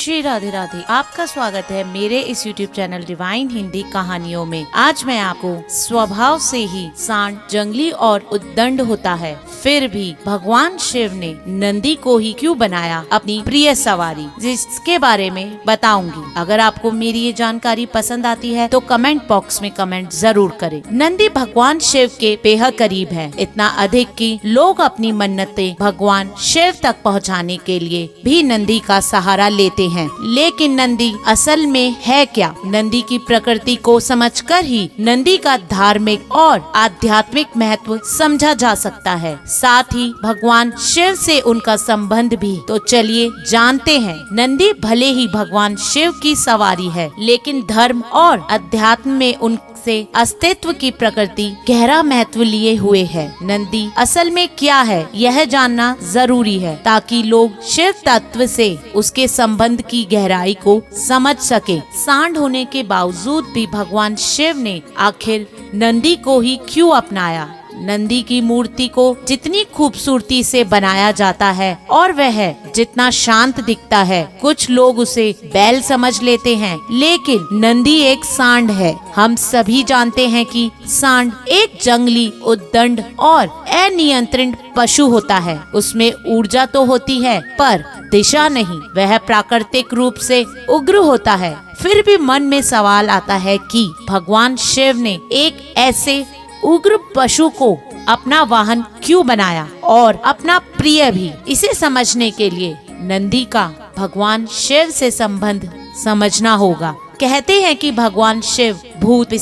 श्री राधे राधे। आपका स्वागत है मेरे इस YouTube चैनल डिवाइन हिंदी कहानियों में। आज मैं आपको स्वभाव से ही सांड जंगली और उद्दंड होता है, फिर भी भगवान शिव ने नंदी को ही क्यों बनाया अपनी प्रिय सवारी, जिसके बारे में बताऊंगी। अगर आपको मेरी ये जानकारी पसंद आती है तो कमेंट बॉक्स में कमेंट जरूर करें। नंदी भगवान शिव के बेहद करीब है, इतना अधिक कि लोग अपनी मन्नतें भगवान शिव तक पहुंचाने के लिए भी नंदी का सहारा लेते हैं। लेकिन नंदी असल में है क्या? नंदी की प्रकृति को समझकर ही नंदी का धार्मिक और आध्यात्मिक महत्व समझा जा सकता है, साथ ही भगवान शिव से उनका संबंध भी। तो चलिए जानते हैं। नंदी भले ही भगवान शिव की सवारी है, लेकिन धर्म और अध्यात्म में उनसे अस्तित्व की प्रकृति गहरा महत्व लिए हुए है। नंदी असल में क्या है यह जानना जरूरी है, ताकि लोग शिव तत्व से उसके संबंध की गहराई को समझ सके। सांड होने के बावजूद भी भगवान शिव ने आखिर नंदी को ही क्यों अपनाया? नंदी की मूर्ति को जितनी खूबसूरती से बनाया जाता है और वह जितना शांत दिखता है, कुछ लोग उसे बैल समझ लेते हैं, लेकिन नंदी एक सांड है। हम सभी जानते हैं कि सांड एक जंगली, उद्दंड और अनियंत्रित पशु होता है। उसमें ऊर्जा तो होती है पर दिशा नहीं। वह प्राकृतिक रूप से उग्र होता है। फिर भी मन में सवाल आता है कि भगवान शिव ने एक ऐसे उग्र पशु को अपना वाहन क्यों बनाया और अपना प्रिय भी? इसे समझने के लिए नंदी का भगवान शिव से संबंध समझना होगा। कहते हैं कि भगवान शिव भूत,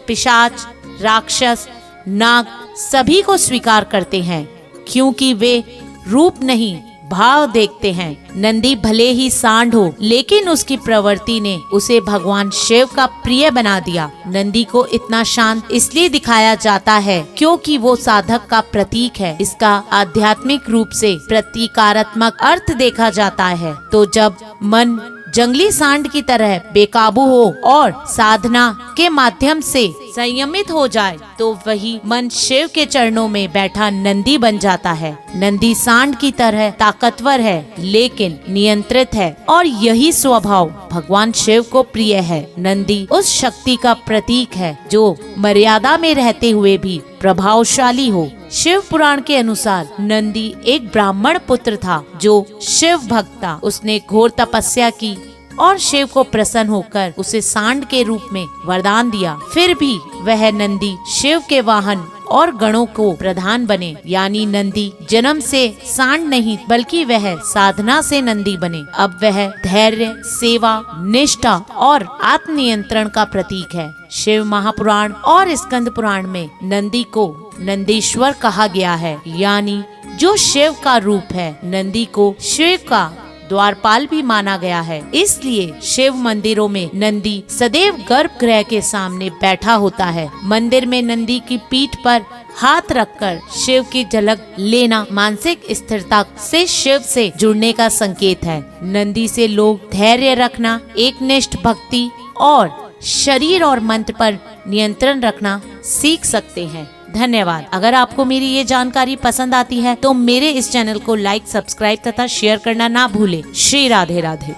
पिशाच, राक्षस, नाग सभी को स्वीकार करते हैं, क्योंकि वे रूप नहीं भाव देखते हैं। नंदी भले ही सांड हो, लेकिन उसकी प्रवृत्ति ने उसे भगवान शिव का प्रिय बना दिया। नंदी को इतना शांत इसलिए दिखाया जाता है क्योंकि वो साधक का प्रतीक है। इसका आध्यात्मिक रूप से प्रतीकात्मक अर्थ देखा जाता है। तो जब मन जंगली सांड की तरह बेकाबू हो और साधना के माध्यम से संयमित हो जाए, तो वही मन शिव के चरणों में बैठा नंदी बन जाता है। नंदी सांड की तरह ताकतवर है, लेकिन नियंत्रित है, और यही स्वभाव भगवान शिव को प्रिय है। नंदी उस शक्ति का प्रतीक है जो मर्यादा में रहते हुए भी प्रभावशाली हो। शिव पुराण के अनुसार नंदी एक ब्राह्मण पुत्र था जो शिव भक्त था। उसने घोर तपस्या की और शिव को प्रसन्न होकर उसे सांड के रूप में वरदान दिया। फिर भी वह नंदी शिव के वाहन और गणों को प्रधान बने, यानी नंदी जन्म से सांड नहीं बल्कि वह साधना से नंदी बने। अब वह धैर्य, सेवा, निष्ठा और आत्मनियंत्रण का प्रतीक है। शिव महापुराण और स्कंद पुराण में नंदी को नंदीश्वर कहा गया है, यानी जो शिव का रूप है। नंदी को शिव का द्वारपाल भी माना गया है, इसलिए शिव मंदिरों में नंदी सदैव गर्भगृह के सामने बैठा होता है। मंदिर में नंदी की पीठ पर हाथ रखकर शिव की झलक लेना मानसिक स्थिरता से शिव से जुड़ने का संकेत है। नंदी से लोग धैर्य रखना, एकनिष्ठ भक्ति और शरीर और मंत्र पर नियंत्रण रखना सीख सकते हैं। धन्यवाद। अगर आपको मेरी ये जानकारी पसंद आती है तो मेरे इस चैनल को लाइक, सब्सक्राइब तथा शेयर करना ना भूलें। श्री राधे राधे।